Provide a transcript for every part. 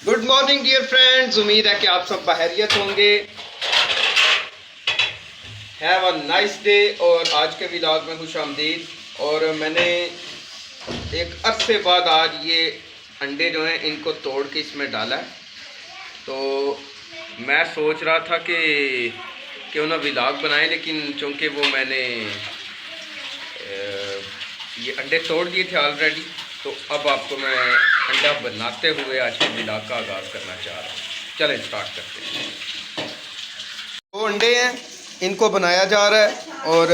Good morning dear friends, उम्मीद है कि आप सब बहरियत होंगे। Have a nice day. और आज के व्लॉग में खुश आमदीद। और मैंने एक अरसे बाद आज ये अंडे जो हैं इनको तोड़ के इसमें डाला है। तो मैं सोच रहा था कि क्यों ना व्लॉग बनाएं, लेकिन चूँकि वो मैंने ये अंडे तोड़ दिए थे ऑलरेडी, तो अब आपको मैं अंडा बनाते हुए आज के व्लॉग का आगाज़ करना चाह रहा हूँ। चलें स्टार्ट करते हैं। दो अंडे हैं, इनको बनाया जा रहा है। और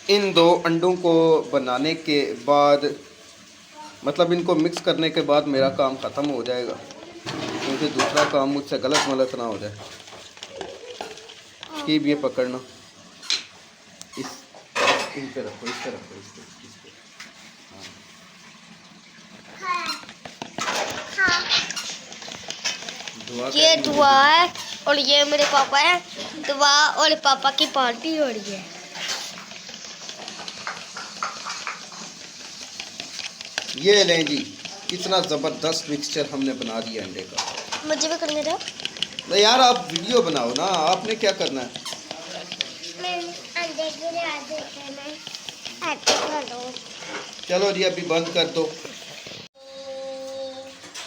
इन दो अंडों को बनाने के बाद मतलब इनको मिक्स करने के बाद मेरा काम ख़त्म हो जाएगा, क्योंकि दूसरा काम मुझसे गलत मलत ना हो जाए। कि ये पकड़ना, इस इन पे रखो, इस पे रखो, इस पे ये दुआ है और ये मेरे पापा है। दुआ और पापा की पार्टी हो रही है। ये लें जी, कितना ज़बरदस्त मिक्सचर हमने बना दिया अंडे का। मुझे भी करने दो। नहीं यार, आप वीडियो बनाओ ना, आपने क्या करना है। अंडे चलो जी, अभी बंद कर दो।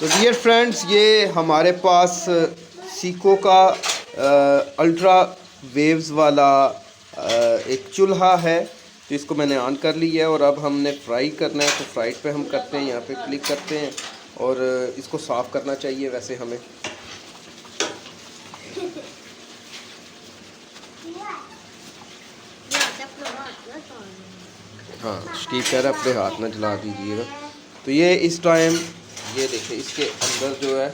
तो डियर फ्रेंड्स, ये हमारे पास सीको का अल्ट्रा वेव्स वाला एक चूल्हा है। तो इसको मैंने ऑन कर लिया है और अब हमने फ्राई करना है। तो फ्राइड पे हम करते हैं, यहाँ पे क्लिक करते हैं और इसको साफ़ करना चाहिए वैसे हमें। हाँ, स्टीव कह रहा है अपने हाथ में जला दीजिएगा। तो ये इस टाइम ये देखिए, इसके अंदर जो है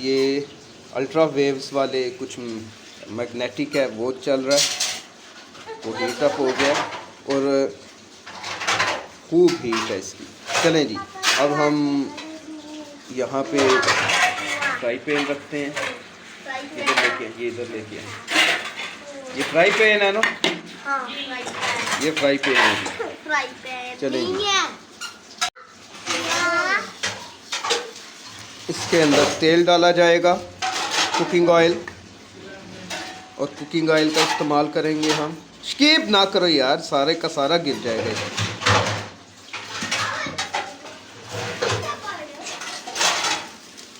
ये अल्ट्रा वेव्स वाले कुछ मैग्नेटिक है, वो चल रहा है, वो हीट अप हो गया और खूब हीट है इसकी। चलें जी, अब हम यहाँ पे फ्राई पैन रखते हैं। इधर लेके, ये इधर लेके आए। ये फ्राई पैन है ना? हाँ, ये फ्राई पैन है। फ्राई पैन चलें जी, है। इसके अंदर तेल डाला जाएगा, कुकिंग ऑयल। और कुकिंग ऑयल का इस्तेमाल करेंगे हम। स्किप ना करो यार, सारे का सारा गिर जाएगा इसमें।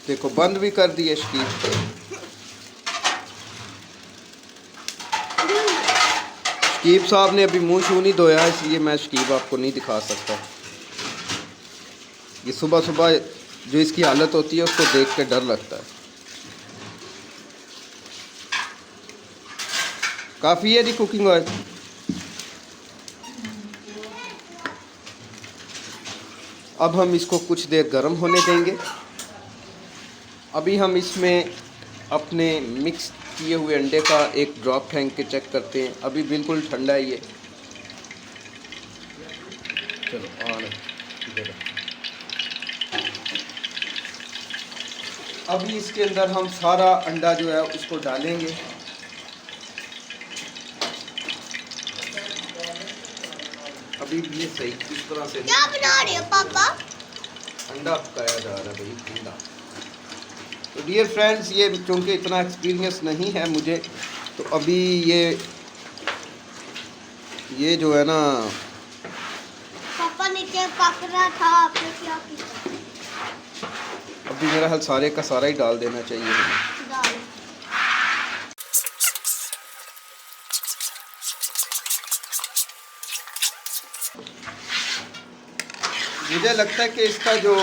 देखो, बंद भी कर दिए स्कीप। शकीब साहब ने अभी मुंह शू नहीं धोया, इसलिए मैं शकीब आपको नहीं दिखा सकता। ये सुबह सुबह जो इसकी हालत होती है उसको देख के डर लगता है। काफ़ी है जी कुकिंग ऑयल। अब हम इसको कुछ देर गर्म होने देंगे। अभी हम इसमें अपने मिक्स किए हुए अंडे का एक ड्रॉप फेंक के चेक करते हैं। अभी बिल्कुल ठंडा है ये। चलो ऑन इधर। अभी इसके अंदर हम सारा अंडा जो है उसको डालेंगे। अभी ये सही इस तरह से क्या बना रहे हो पापा? अंडा पकाया जा रहा है भाई, ठंडा। तो डियर फ्रेंड्स, ये चूँकि इतना एक्सपीरियंस नहीं है मुझे, तो अभी ये जो है ना, पापा नीचे पक रहा था, आपने क्या किया? अभी मेरा हाल सारे का सारा ही डाल देना चाहिए हमें। दाल। मुझे लगता है कि इसका जो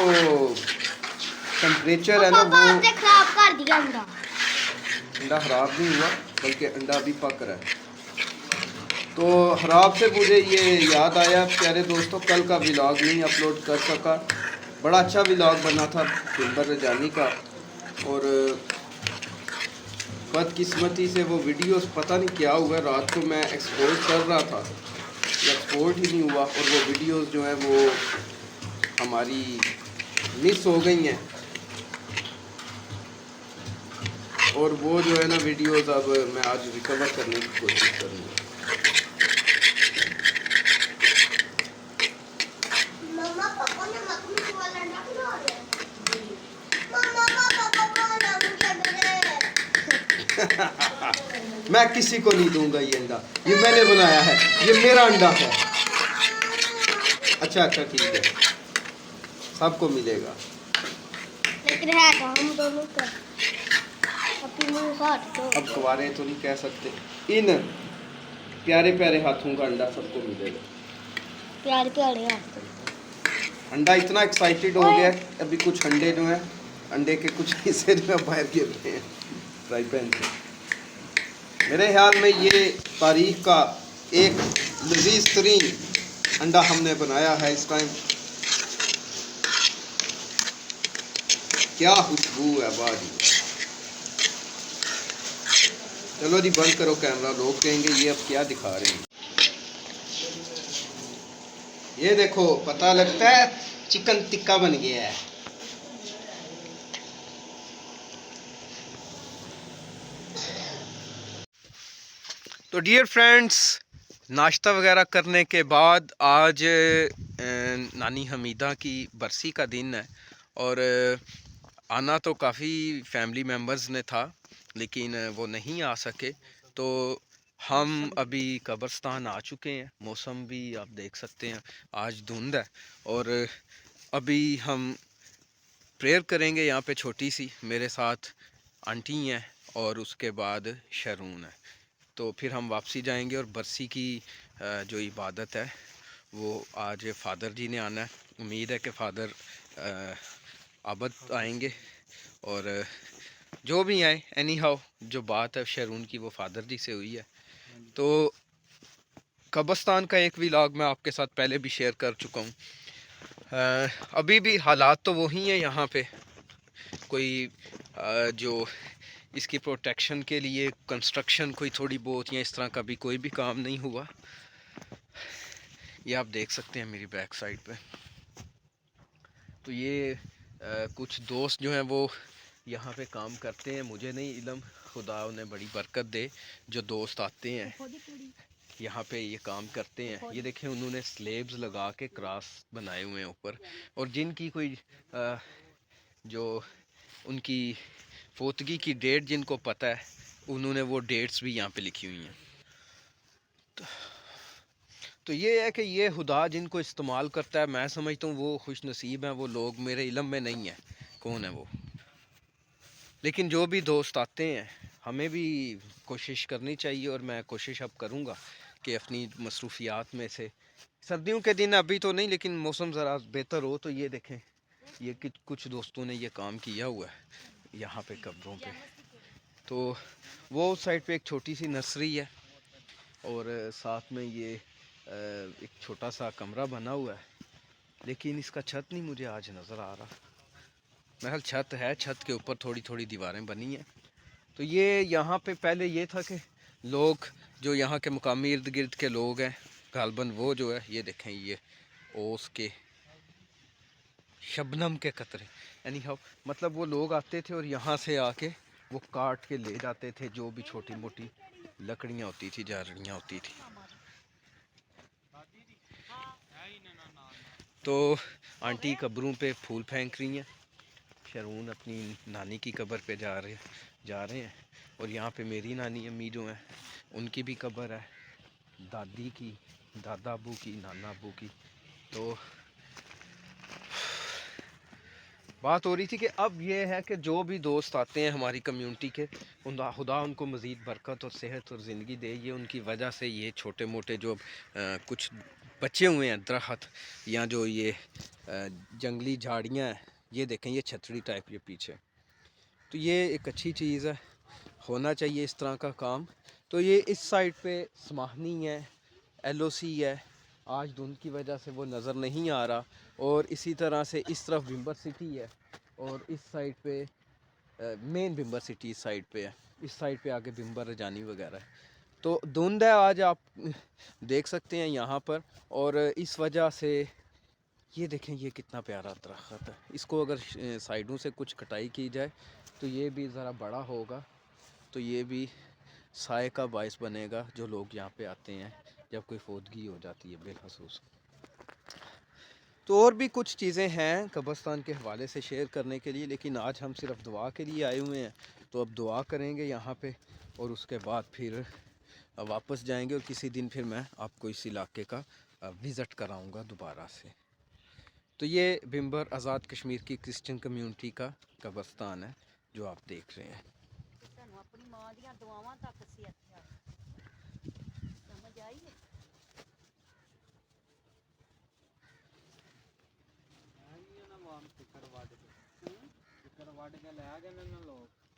टेम्परेचर है ना, पापा वो आपने खराब कर दिया अंडा। अंडा ख़राब नहीं हुआ, बल्कि अंडा भी पक रहा है। तो ख़राब से मुझे ये याद आया प्यारे दोस्तों, कल का व्लॉग नहीं अपलोड कर सका। बड़ा अच्छा व्लॉग बना था सिल्वर रजानी का, और बदकिस्मती से वो वीडियोस पता नहीं क्या हुआ, रात को मैं एक्सपोर्ट कर रहा था, एक्सपोर्ट ही नहीं हुआ, और वो वीडियोस जो हैं वो हमारी मिस हो गई हैं। और वो जो है ना वीडियोस अब मैं आज रिकवर करने की कोशिश करूँगा। मम्मा पापा ने मक्खनी वाला अंडा बना रहे हैं। मम्मा मैं किसी को नहीं दूंगा ये अंडा, ये मैंने बनाया है, ये मेरा अंडा है। अच्छा अच्छा ठीक है, सबको मिलेगा। लेकिन है तो हम दोनों का अपनी मुंह काट दो। अब कुंवारे तो नहीं कह सकते, इन प्यारे प्यारे हाथों का अंडा सबको मिलेगा। प्यारे प्यारे हाथ। अंडा इतना एक्साइटेड हो गया है, अभी कुछ अंडे जो हैं, अंडे के कुछ हिस्से जो है बाहर गिर रहे हैं फ्राई पैन से। मेरे ख्याल में ये तारीख का एक लजीज तरीन अंडा हमने बनाया है इस टाइम। क्या खुशबू है, वाह जी। चलो जी बंद करो कैमरा, लोग कहेंगे ये अब क्या दिखा रहे हैं। ये देखो, पता लगता है चिकन टिक्का बन गया है। तो डियर फ्रेंड्स, नाश्ता वगैरह करने के बाद आज नानी हमीदा की बरसी का दिन है और आना तो काफ़ी फैमिली मेम्बर्स ने था, लेकिन वो नहीं आ सके। तो हम अभी कब्रस्तान आ चुके हैं। मौसम भी आप देख सकते हैं, आज धुंध है और अभी हम प्रेयर करेंगे यहाँ पे छोटी सी। मेरे साथ आंटी हैं और उसके बाद शरून है। तो फिर हम वापसी जाएंगे और बरसी की जो इबादत है वो आज फ़ादर जी ने आना है। उम्मीद है कि फ़ादर आबद आएंगे और जो भी आए, एनी हाउ जो बात है शरून की वो फ़ादर जी से हुई है। तो कब्रिस्तान का एक व्लॉग मैं आपके साथ पहले भी शेयर कर चुका हूँ। अभी भी हालात तो वही हैं यहाँ पे। कोई जो इसकी प्रोटेक्शन के लिए कंस्ट्रक्शन कोई थोड़ी बहुत या इस तरह का भी कोई भी काम नहीं हुआ। ये आप देख सकते हैं मेरी बैक साइड पे। तो ये कुछ दोस्त जो हैं वो यहाँ पे काम करते हैं। मुझे नहीं इल्म, खुदा उन्हें बड़ी बरकत दे जो दोस्त आते हैं यहाँ पे ये काम करते हैं। ये देखें, उन्होंने स्लेब्स लगा के क्रॉस बनाए हुए हैं ऊपर, और जिनकी कोई जो उनकी फोतगी की डेट जिनको पता है, उन्होंने वो डेट्स भी यहाँ पे लिखी हुई हैं। तो ये है कि ये खुदा जिनको इस्तेमाल करता है, मैं समझता हूँ वो खुश नसीब हैं। वो लोग मेरे इल्म में नहीं है कौन है वो, लेकिन जो भी दोस्त आते हैं हमें भी कोशिश करनी चाहिए, और मैं कोशिश अब करूँगा कि अपनी मसरूफियात में से सर्दियों के दिन अभी तो नहीं, लेकिन मौसम ज़रा बेहतर हो तो ये देखें, ये कुछ दोस्तों ने ये काम किया हुआ है यहाँ पे कब्रों पे। तो वो साइड पे एक छोटी सी नर्सरी है और साथ में ये एक छोटा सा कमरा बना हुआ है, लेकिन इसका छत नहीं मुझे आज नज़र आ रहा। मेरा छत है, छत के ऊपर थोड़ी थोड़ी दीवारें बनी हैं। तो ये यहाँ पे पहले ये था कि लोग जो यहाँ के मुकामी इर्द गिर्द के लोग हैं गालबन, वो जो है ये देखें, ये ओस के शबनम के कतरे, यानी हम मतलब वो लोग आते थे और यहाँ से आके वो काट के ले जाते थे जो भी छोटी मोटी लकड़ियाँ होती थी, झाड़ियाँ होती थी। तो आंटी कब्रों पे फूल फेंक रही हैं, शरून अपनी नानी की कब्र पे जा रहे हैं, और यहाँ पे मेरी नानी अम्मी जो हैं उनकी भी कब्र है, दादी की, दादा अबू की, नाना अबू की। तो बात हो रही थी कि अब ये है कि जो भी दोस्त आते हैं हमारी कम्युनिटी के, खुदा उनको मज़ीद बरकत और सेहत और ज़िंदगी दे। ये उनकी वजह से ये छोटे मोटे जो कुछ बचे हुए हैं दरख्त या जो ये जंगली झाड़ियाँ हैं, ये देखें, ये छतरी टाइप ये पीछे, तो ये एक अच्छी चीज़ है, होना चाहिए इस तरह का काम। तो ये इस साइड पे समाहनी है, LOC है, आज धुंध की वजह से वो नज़र नहीं आ रहा, और इसी तरह से इस तरफ बिम्बर सिटी है, और इस साइड पे मेन बिम्बर सिटी इस साइड पे है, इस साइड पे आगे बिम्बर रजानी वगैरह है। तो धुंध है आज, आप देख सकते हैं यहाँ पर, और इस वजह से ये देखें ये कितना प्यारा दरख्त है। इसको अगर साइडों से कुछ कटाई की जाए तो ये भी ज़रा बड़ा होगा, तो ये भी साए का बायस बनेगा जो लोग यहाँ पे आते हैं जब कोई फौतगी हो जाती है बेखसूस। तो और भी कुछ चीज़ें हैं कब्रिस्तान के हवाले से शेयर करने के लिए, लेकिन आज हम सिर्फ दुआ के लिए आए हुए हैं। तो अब दुआ करेंगे यहाँ पे और उसके बाद फिर वापस जाएंगे, और किसी दिन फिर मैं आपको इस इलाके का विज़िट कराऊंगा दोबारा से। तो ये बिम्बर आज़ाद कश्मीर की क्रिश्चियन कम्युनिटी का कब्रिस्तान है जो आप देख रहे हैं। ਤੁਹਾਨੂੰ ਆਪਣੀ ਮਾਂ ਦੀਆਂ ਦੁਆਵਾਂ ਤੱਕ ਸੀ ਅੱਛਾ ਸਮਝ ਆਈ ਹੈ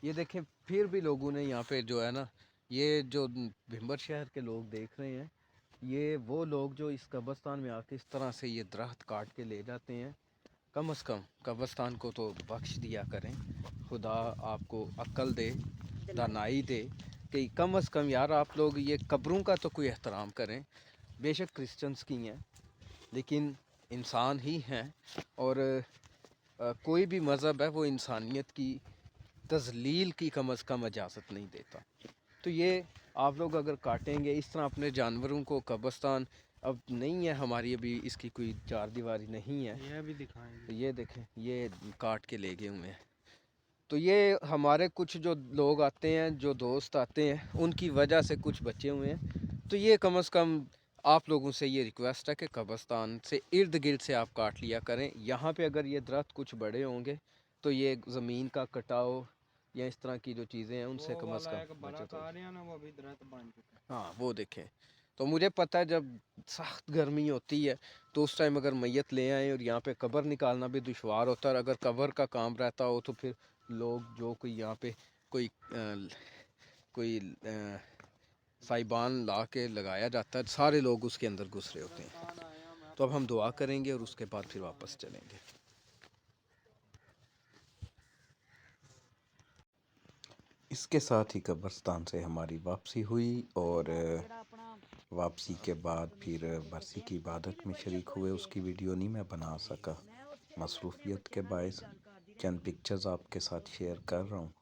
ये देखें, फिर भी लोगों ने यहाँ पे जो है ना, ये जो भिम्बर शहर के लोग देख रहे हैं, ये वो लोग जो इस कब्रिस्तान में आके इस तरह से ये दरख्त काट के ले जाते हैं। कम से कम कब्रिस्तान को तो बख्श दिया करें, खुदा आपको अक्ल दे, दानाई दे कि कम से कम यार आप लोग ये कब्रों का तो कोई एहतराम करें। बेशक क्रिश्चियंस की हैं, लेकिन इंसान ही हैं, और कोई भी मज़हब है वो इंसानियत की तज़लील की कम से कम इजाज़त नहीं देता। तो ये आप लोग अगर काटेंगे इस तरह अपने जानवरों को, कब्रिस्तान अब नहीं है हमारी, अभी इसकी कोई चार दीवारी नहीं है, ये भी दिखाएंगे। तो ये देखें, ये काट के ले गए हुए हैं। तो ये हमारे कुछ जो लोग आते हैं, जो दोस्त आते हैं, उनकी वजह से कुछ बचे हुए हैं। तो ये कम से कम आप लोगों से ये रिक्वेस्ट है कि कब्रिस्तान से इर्द गिर्द से आप काट लिया करें। यहाँ पे अगर ये दरख्त कुछ बड़े होंगे तो ये ज़मीन का कटाव या इस तरह की जो चीज़ें हैं उनसे कम से कम बचत होगी। ना वो भी दरख्त बन चुका है। हाँ वो देखें। तो मुझे पता है जब सख्त गर्मी होती है तो उस टाइम अगर मैयत ले आएँ, और यहाँ पे कब्र निकालना भी दुश्वार होता है, और अगर कब्र का काम रहता हो तो फिर लोग जो कोई यहाँ पे कोई साइबान ला के लगाया जाता है, सारे लोग उसके अंदर घुस रहे होते हैं। तो अब हम दुआ करेंगे और उसके बाद फिर वापस चलेंगे। इसके साथ ही कब्रिस्तान से हमारी वापसी हुई, और वापसी के बाद फिर बरसी की इबादत में शरीक हुए। उसकी वीडियो नहीं मैं बना सका, मसरूफियत के बायस चंद पिक्चर्स आपके साथ शेयर कर रहा हूँ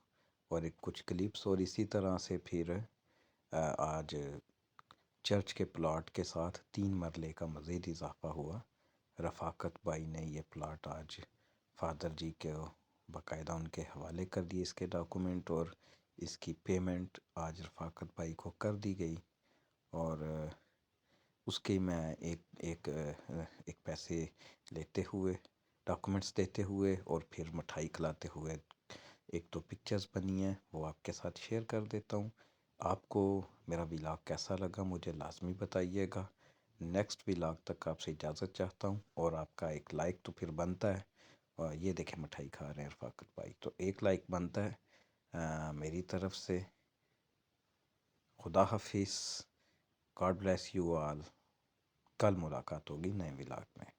और एक कुछ क्लिप्स। और इसी तरह से फिर आज चर्च के प्लाट के साथ 3 मरले का मज़ीद इजाफ़ा हुआ। रफ़ाकत भाई ने ये प्लाट आज फादर जी के बाकायदा उनके हवाले कर दिए इसके डॉक्यूमेंट, और इसकी पेमेंट आज रफ़ाकत भाई को कर दी गई। और उसके मैं एक पैसे लेते हुए, डॉक्यूमेंट्स देते हुए और फिर मिठाई खिलाते हुए एक दो पिक्चर्स बनी हैं, वो आपके साथ शेयर कर देता हूँ। आपको मेरा व्लॉग कैसा लगा मुझे लाजमी बताइएगा। नेक्स्ट व्लॉग तक आपसे इजाज़त चाहता हूँ, और आपका एक लाइक तो फिर बनता है। और ये देखें मिठाई खा रहे हैं रफ़ाकत भाई, तो एक लाइक बनता है मेरी तरफ से। खुदा हाफिज़, गॉड ब्लेस यू ऑल। कल मुलाकात होगी नए व्लॉग में।